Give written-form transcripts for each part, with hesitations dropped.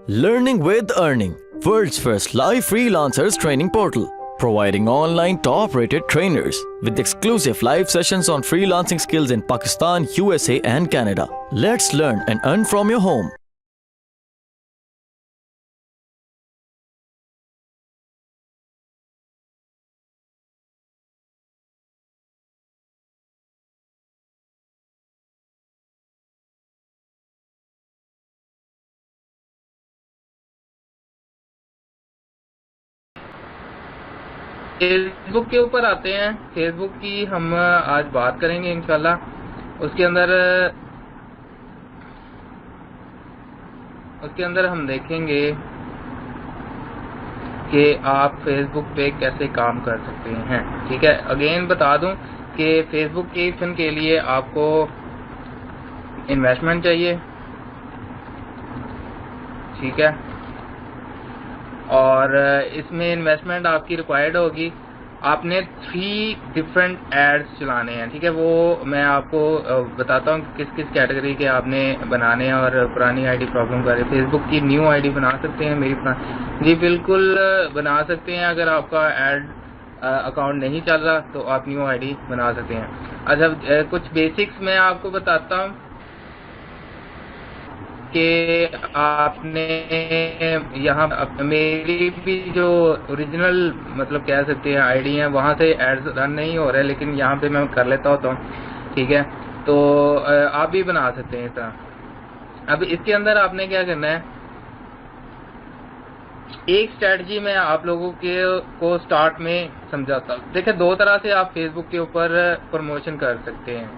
Learning with Earning, world's first live freelancers training portal, providing online top-rated trainers with exclusive live sessions on freelancing skills in Pakistan, USA and Canada. Let's learn and earn from your home. Facebook के ऊपर आते हैं। Facebook की हम आज बात करेंगे इंशाल्लाह। उसके अंदर हम देखेंगे कि आप फेसबुक पे कैसे काम कर सकते हैं। ठीक है, अगेन बता दूं कि फेसबुक के लिए आपको इन्वेस्टमेंट चाहिए। ठीक है, और इसमें इन्वेस्टमेंट आपकी रिक्वायर्ड होगी। आपने 3 डिफरेंट एड्स चलाने हैं। ठीक है, वो मैं आपको बताता हूँ किस किस कैटेगरी के आपने बनाने हैं। और पुरानी आईडी प्रॉब्लम कर रही है, फेसबुक की न्यू आईडी बना सकते हैं मेरी जी बिल्कुल बना सकते हैं। अगर आपका एड अकाउंट नहीं चल रहा तो आप न्यू आईडी बना सकते हैं। अच्छा, कुछ बेसिक्स मैं आपको बताता हूँ कि आपने यहाँ मेरी भी जो ओरिजिनल मतलब कह सकते हैं आईडी है वहाँ से एड्स रन नहीं हो रहे, लेकिन यहाँ पे मैं कर लेता होता हूँ। ठीक है, तो आप भी बना सकते हैं इस तरह। अब इसके अंदर आपने क्या करना है, एक स्ट्रेटजी मैं आप लोगों को स्टार्ट में समझाता हूँ। देखिए, 2 तरह से आप फेसबुक के ऊपर प्रमोशन कर सकते हैं।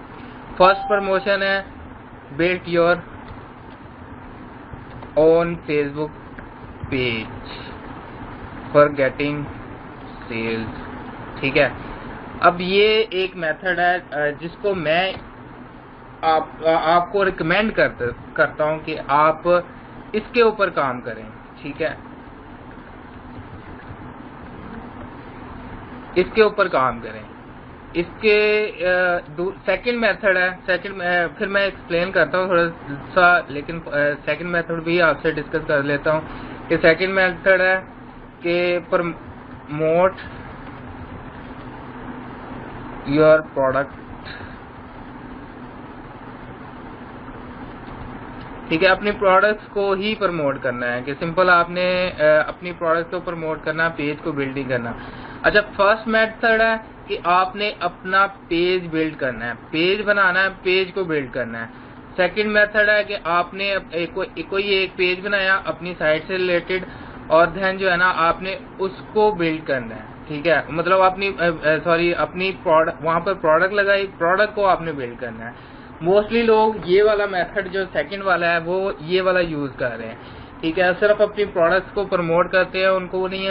फर्स्ट प्रमोशन है build your on Facebook page for getting sales। ठीक है, अब ये एक मेथड है जिसको मैं आपको रिकमेंड करता हूँ कि आप इसके ऊपर काम करें। ठीक है, इसके ऊपर काम करें। इसके सेकंड मेथड है, फिर मैं एक्सप्लेन करता हूँ थोड़ा सा, लेकिन सेकंड मेथड भी आपसे डिस्कस कर लेता हूँ कि सेकंड मेथड है कि प्रमोट योर प्रोडक्ट। ठीक है, अपनी प्रोडक्ट्स को ही प्रमोट करना है कि सिंपल आपने अपनी प्रोडक्ट को प्रमोट करना, पेज को बिल्डिंग करना। अच्छा, फर्स्ट मेथड है कि आपने अपना पेज बिल्ड करना है, पेज बनाना है, पेज को बिल्ड करना है। सेकंड मेथड है कि आपने कोई एक पेज बनाया अपनी साइट से रिलेटेड, और देन जो है ना आपने उसको बिल्ड करना है। ठीक है, मतलब अपनी प्रोडक्ट वहां पर प्रोडक्ट लगाई, प्रोडक्ट को आपने बिल्ड करना है। मोस्टली लोग ये वाला मेथड जो सेकंड वाला है वो ये वाला यूज कर रहे हैं। ठीक है, सिर्फ अपनी प्रोडक्ट्स को प्रमोट करते हैं, उनको नहीं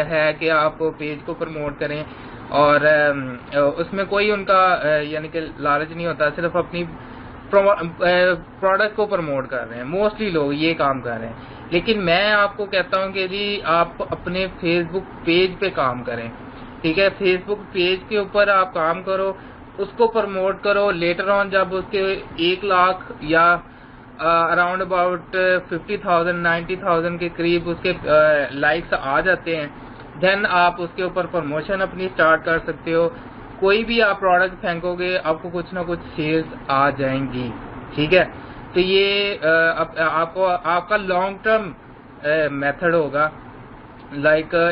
है कि आप पेज को प्रमोट करें, और उसमें कोई उनका यानी कि लालच नहीं होता, सिर्फ अपनी प्रोडक्ट को प्रमोट कर रहे हैं। मोस्टली लोग ये काम कर रहे हैं, लेकिन मैं आपको कहता हूं कि जी आप अपने फेसबुक पेज पे काम करें। ठीक है, फेसबुक पेज के ऊपर आप काम करो, उसको प्रमोट करो। लेटर ऑन जब उसके 1 लाख या अराउंड अबाउट 50,000 90,000 के करीब उसके लाइक्स आ जाते हैं, देन आप उसके ऊपर प्रमोशन अपनी स्टार्ट कर सकते हो। कोई भी आप प्रोडक्ट फेंकोगे आपको कुछ ना कुछ सेल्स आ जाएंगी। ठीक है, तो ये आपका लॉन्ग टर्म मेथड होगा।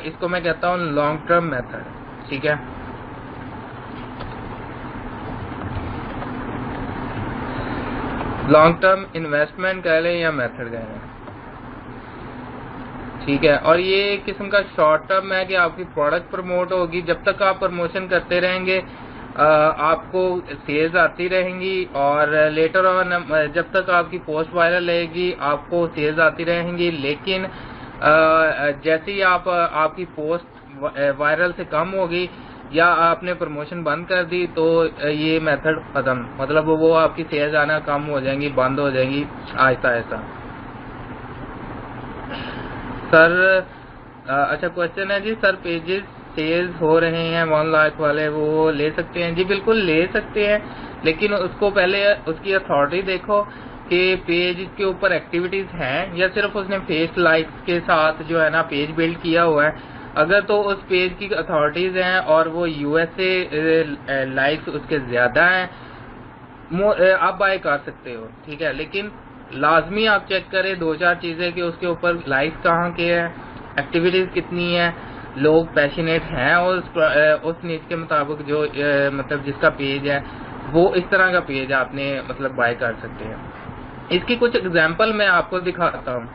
इसको मैं कहता हूँ लॉन्ग टर्म मेथड। ठीक है, लॉन्ग टर्म इन्वेस्टमेंट कह लें या मेथड कह लें। ठीक है, और ये एक किस्म का शॉर्ट टर्म है कि आपकी प्रोडक्ट प्रमोट होगी। जब तक आप प्रमोशन करते रहेंगे आपको सेल्स आती रहेंगी, और लेटर ऑन जब तक आपकी पोस्ट वायरल रहेगी आपको सेल्स आती रहेंगी। लेकिन जैसे ही आपकी पोस्ट वायरल से कम होगी या आपने प्रमोशन बंद कर दी तो ये मेथड खत्म, मतलब वो आपकी सेल्स आना कम हो जाएंगी, बंद हो जाएंगी आहिस्ता आहिस्ता। सर अच्छा, क्वेश्चन है जी, सर पेजेस सेल्स हो रहे हैं 1 लाख वाले, वो ले सकते हैं? जी बिल्कुल ले सकते हैं, लेकिन उसको पहले उसकी अथॉरिटी देखो कि पेज के ऊपर एक्टिविटीज हैं या सिर्फ उसने फेस लाइक्स के साथ जो है ना पेज बिल्ड किया हुआ है। अगर तो उस पेज की अथॉरिटीज हैं और वो यूएसए लाइक्स उसके ज्यादा हैं, आप बाय कर सकते हो, ठीक है। लेकिन लाजमी आप चेक करें 2-4 चीजें कि उसके ऊपर लाइक्स कहाँ के हैं, एक्टिविटीज कितनी है, लोग पैशनेट हैं उस नीच के मुताबिक जो मतलब जिसका पेज है वो इस तरह का पेज आपने मतलब बाय कर सकते हैं। इसकी कुछ एग्जांपल मैं आपको दिखाता हूँ।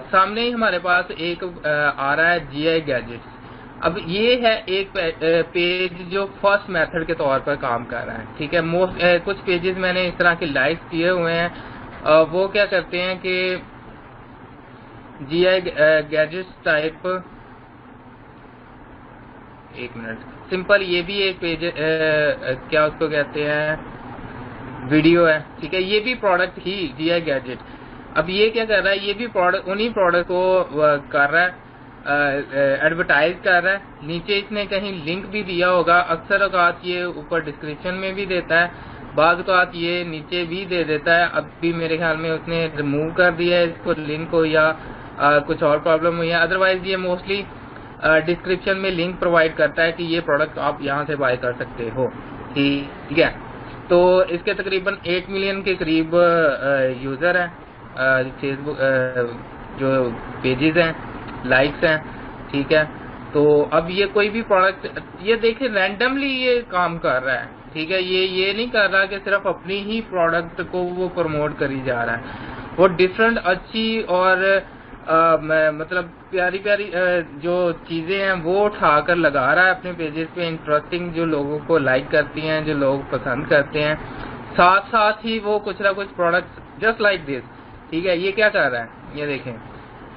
सामने ही हमारे पास एक आ रहा है GI गैजेट्स। अब ये है एक पेज जो फर्स्ट मेथड के तौर पर काम कर रहा है, ठीक है। कुछ पेजेस मैंने इस तरह के लाइक्स किए हुए हैं। वो क्या करते हैं कि GI गैजेट्स टाइप, एक मिनट, सिंपल ये भी एक पेज क्या उसको कहते हैं वीडियो है, ठीक है। ये भी प्रोडक्ट ही GI गैजेट। अब ये क्या कर रहा है, ये भी प्रोडक्ट उन्हीं प्रोडक्ट को कर रहा है, एडवर्टाइज कर रहा है। नीचे इसने कहीं लिंक भी दिया होगा, अक्सर औकात ये ऊपर डिस्क्रिप्शन में भी देता है, बाज़ औकात ये नीचे भी दे देता है। अब भी मेरे ख्याल में उसने रिमूव कर दिया है इसको लिंक को, या कुछ और प्रॉब्लम हुई है। अदरवाइज ये मोस्टली डिस्क्रिप्शन में लिंक प्रोवाइड करता है कि ये प्रोडक्ट आप यहाँ से बाय कर सकते हो, ठीक है। तो इसके तकरीबन 8 मिलियन के करीब यूजर हैं, फेसबुक जो पेजेस हैं, लाइक्स हैं, ठीक है। तो अब ये कोई भी प्रोडक्ट ये देखिए रैंडमली ये काम कर रहा है, ठीक है। ये नहीं कर रहा कि सिर्फ अपनी ही प्रोडक्ट को वो प्रमोट करी जा रहा है, वो डिफरेंट अच्छी और मतलब प्यारी प्यारी जो चीजें हैं वो उठाकर लगा रहा है अपने पेजेस पे, इंटरेस्टिंग जो लोगों को लाइक करती हैं, जो लोग पसंद करते हैं। साथ साथ ही वो कुछ ना कुछ प्रोडक्ट्स जस्ट लाइक दिस, ठीक है। ये क्या कर रहा है, ये देखें,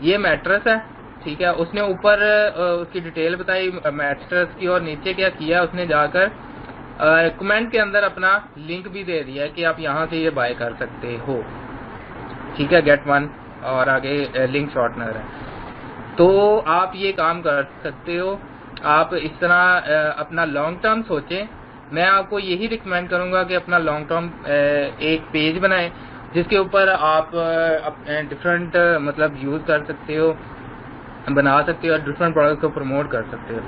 ये मैट्रेस है, ठीक है। उसने ऊपर उसकी डिटेल बताई मैट्रेस की, और नीचे क्या किया उसने जाकर कमेंट के अंदर अपना लिंक भी दे दिया कि आप यहाँ से ये बाय कर सकते हो, ठीक है, गेट वन, और आगे लिंक शॉर्टनर है। तो आप ये काम कर सकते हो। आप इस तरह अपना लॉन्ग टर्म सोचें। मैं आपको यही रिकमेंड करूंगा कि अपना लॉन्ग टर्म एक पेज बनाएं जिसके ऊपर आप डिफरेंट मतलब यूज कर सकते हो, बना सकते हो, और डिफरेंट प्रोडक्ट को प्रमोट कर सकते हो।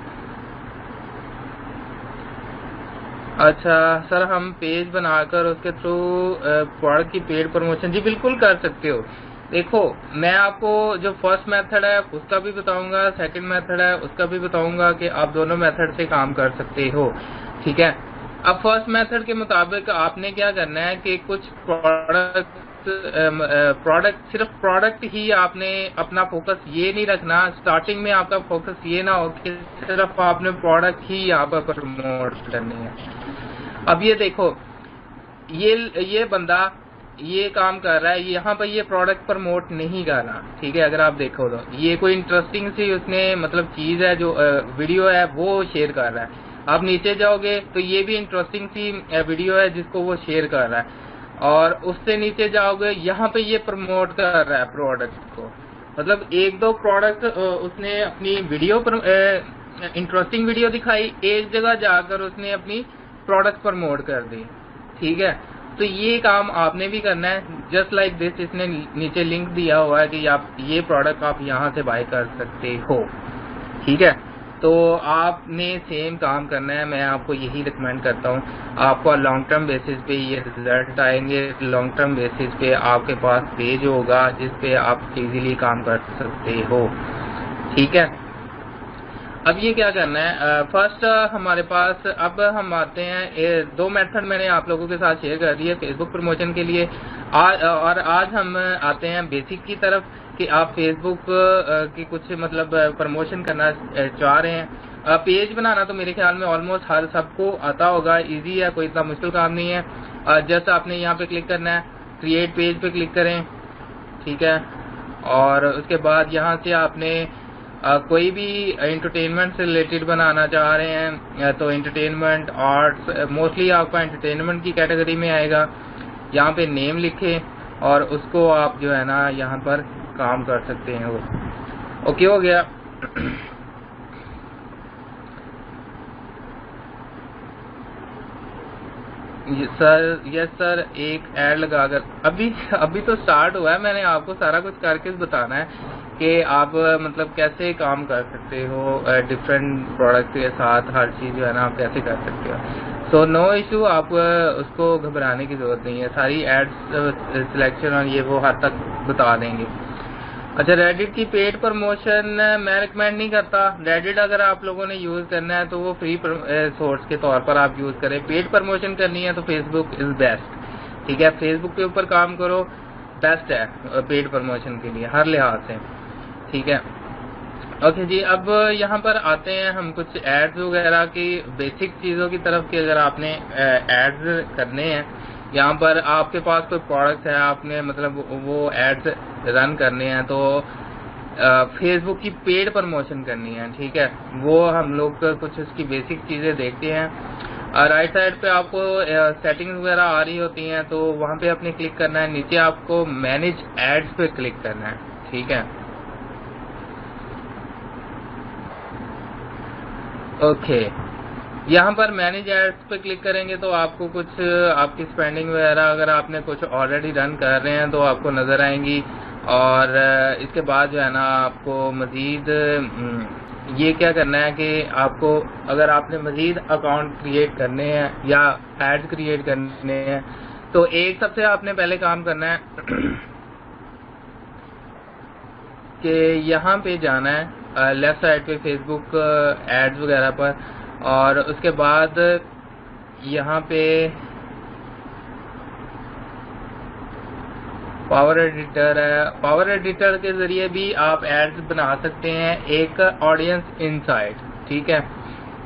अच्छा सर, हम पेज बनाकर उसके थ्रू प्रोडक्ट की पेड प्रमोशन, जी बिल्कुल कर सकते हो। देखो मैं आपको जो फर्स्ट मेथड है उसका भी बताऊंगा, सेकंड मेथड है उसका भी बताऊंगा कि आप दोनों मेथड से काम कर सकते हो, ठीक है। अब फर्स्ट मेथड के मुताबिक आपने क्या करना है कि कुछ सिर्फ प्रोडक्ट ही आपने अपना फोकस ये नहीं रखना, स्टार्टिंग में आपका फोकस ये ना हो कि सिर्फ आपने प्रोडक्ट ही यहाँ पर प्रमोट करनी है। अब ये देखो, ये बंदा ये काम कर रहा है, यहाँ पर ये प्रोडक्ट प्रमोट नहीं कर रहा, ठीक है। अगर आप देखो तो ये कोई इंटरेस्टिंग सी उसने मतलब चीज है जो वीडियो है वो शेयर कर रहा है। आप नीचे जाओगे तो ये भी इंटरेस्टिंग सी वीडियो है जिसको वो शेयर कर रहा है, और उससे नीचे जाओगे यहाँ पे ये प्रमोट कर रहा है प्रोडक्ट को। मतलब 1-2 प्रोडक्ट उसने अपनी वीडियो पर इंटरेस्टिंग वीडियो दिखाई, एक जगह जाकर उसने अपनी प्रोडक्ट प्रमोट कर दी, ठीक है। तो ये काम आपने भी करना है, जस्ट लाइक दिस। इसने नीचे लिंक दिया हुआ है कि आप ये प्रोडक्ट आप यहाँ से बाय कर सकते हो, ठीक है। तो आपने सेम काम करना है, मैं आपको यही रिकमेंड करता हूँ। आपको लॉन्ग टर्म बेसिस पे ये रिजल्ट आएंगे, लॉन्ग टर्म बेसिस पे आपके पास पेज होगा जिस पे आप इजीली काम कर सकते हो, ठीक है। अब ये क्या करना है, फर्स्ट हमारे पास अब हम आते हैं 2 मेथड मैंने आप लोगों के साथ शेयर कर दी है फेसबुक प्रमोशन के लिए। और आज हम आते हैं बेसिक की तरफ कि आप फेसबुक की कुछ मतलब प्रमोशन करना चाह रहे हैं। पेज बनाना तो मेरे ख्याल में ऑलमोस्ट हर सबको आता होगा, इजी है, कोई इतना मुश्किल काम नहीं है। जस्ट आपने यहाँ पे क्लिक करना है, क्रिएट पेज पे क्लिक करें, ठीक है। और उसके बाद यहाँ से आपने कोई भी एंटरटेनमेंट से रिलेटेड बनाना चाह रहे हैं तो एंटरटेनमेंट, आर्ट्स, मोस्टली आपका एंटरटेनमेंट की कैटेगरी में आएगा। यहाँ पे नेम लिखें और उसको आप जो है ना यहाँ पर काम कर सकते हैं। वो ओके हो गया। सर यस सर, एक ऐड लगाकर अभी अभी तो स्टार्ट हुआ है, मैंने आपको सारा कुछ करके बताना है कि आप मतलब कैसे काम कर सकते हो डिफरेंट प्रोडक्ट के साथ, हर चीज़ जो है ना आप कैसे कर सकते हो। सो नो इशू, आप उसको घबराने की ज़रूरत नहीं है, सारी एड्स सिलेक्शन और ये वो हद तक बता देंगे। अच्छा, रेडिट की पेड प्रमोशन मैं रिकमेंड नहीं करता। रेडिट अगर आप लोगों ने यूज़ करना है तो वो फ्री सोर्स के तौर पर आप यूज़ करें। पेड प्रमोशन करनी है तो फेसबुक इज़ बेस्ट, ठीक है। फेसबुक के ऊपर काम करो, बेस्ट है पेड प्रमोशन के लिए हर लिहाज से, ठीक है। ओके जी, अब यहाँ पर आते हैं हम कुछ एड्स वगैरह की बेसिक चीज़ों की तरफ कि अगर आपने एड्स करने हैं, यहाँ पर आपके पास कोई प्रोडक्ट है, आपने मतलब वो एड्स रन करने हैं तो फेसबुक की पेड प्रमोशन करनी है, ठीक है। वो हम लोग कुछ उसकी बेसिक चीज़ें देखते हैं। राइट साइड पे आपको सेटिंग्स वगैरह आ रही होती हैं, तो वहाँ पे आपने क्लिक करना है। नीचे आपको मैनेज एड्स पे क्लिक करना है, ठीक है। ओके, यहाँ पर मैनेज एड्स पे क्लिक करेंगे तो आपको कुछ आपकी स्पेंडिंग वगैरह अगर आपने कुछ ऑलरेडी रन कर रहे हैं तो आपको नज़र आएंगी। और इसके बाद जो है ना आपको मज़ीद ये क्या करना है कि आपको अगर आपने मज़ीद अकाउंट क्रिएट करने हैं या एड्स क्रिएट करने हैं तो एक सबसे आपने पहले काम करना है कि यहाँ पे जाना है लेफ़्ट साइड पे फेसबुक एड्स वगैरह पर, और उसके बाद यहाँ पे पावर एडिटर है। पावर एडिटर के ज़रिए भी आप एड्स बना सकते हैं। एक ऑडियंस इनसाइट, ठीक है,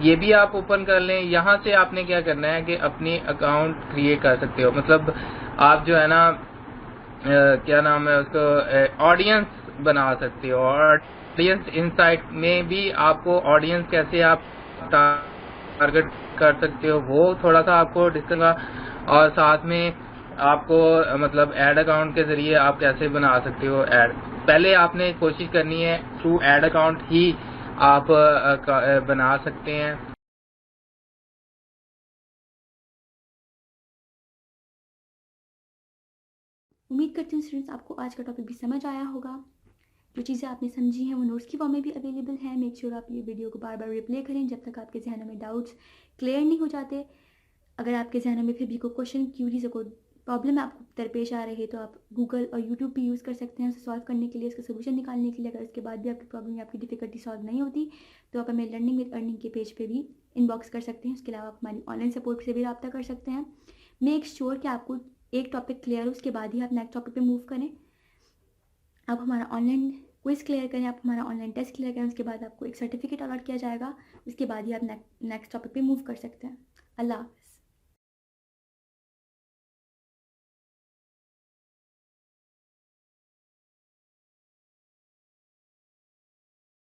ये भी आप ओपन कर लें। यहाँ से आपने क्या करना है कि अपनी अकाउंट क्रिएट कर सकते हो, मतलब आप जो है ना क्या नाम है उसको ऑडियंस बना सकते हो। और ऑडियंस इनसाइट में भी आपको ऑडियंस कैसे आप टारगेट कर सकते हो वो थोड़ा सा आपको डिस्कस, और साथ में आपको मतलब ऐड अकाउंट के ज़रिए आप कैसे बना सकते हो ऐड। पहले आपने कोशिश करनी है थ्रू ऐड अकाउंट ही आप बना सकते हैं। उम्मीद करती हूँ स्टूडेंट्स आपको आज का टॉपिक भी समझ आया होगा। जो चीज़ें आपने समझी हैं वो नोट्स की फॉर्म में भी अवेलेबल है। मेक श्योर आप ये वीडियो को बार बार रिप्ले करें जब तक आपके जहनों में डाउट्स क्लियर नहीं हो जाते। अगर आपके जहनों में फिर भी कोई क्वेश्चन, क्यूरीज, कोई प्रॉब्लम आपको दरपेश आ रही है तो आप गूगल और यूट्यूब भी यूज़ कर सकते हैं उसे सॉल्व करने के लिए, उसका सोल्यूशन निकालने के लिए। अगर उसके बाद भी आपकी प्रॉब्लम या आपकी डिफिकल्टी सॉल्व नहीं होती तो आप हमें लर्निंग विद अर्निंग के पेज पे भी इनबॉक्स कर सकते हैं। उसके अलावा आप हमारी ऑनलाइन सपोर्ट से भी रब्ता कर सकते हैं। मेक श्योर कि आपको एक टॉपिक क्लियर हो, उसके बाद ही आप नेक्स्ट टॉपिक पे मूव करें। आप हमारा ऑनलाइन क्विज क्लियर करें, आप हमारा ऑनलाइन टेस्ट क्लियर करें, उसके बाद आपको एक सर्टिफिकेट अलॉट किया जाएगा। उसके बाद ही आप नेक्स्ट टॉपिक पे मूव कर सकते हैं। अल्लाह हाफ़िज़।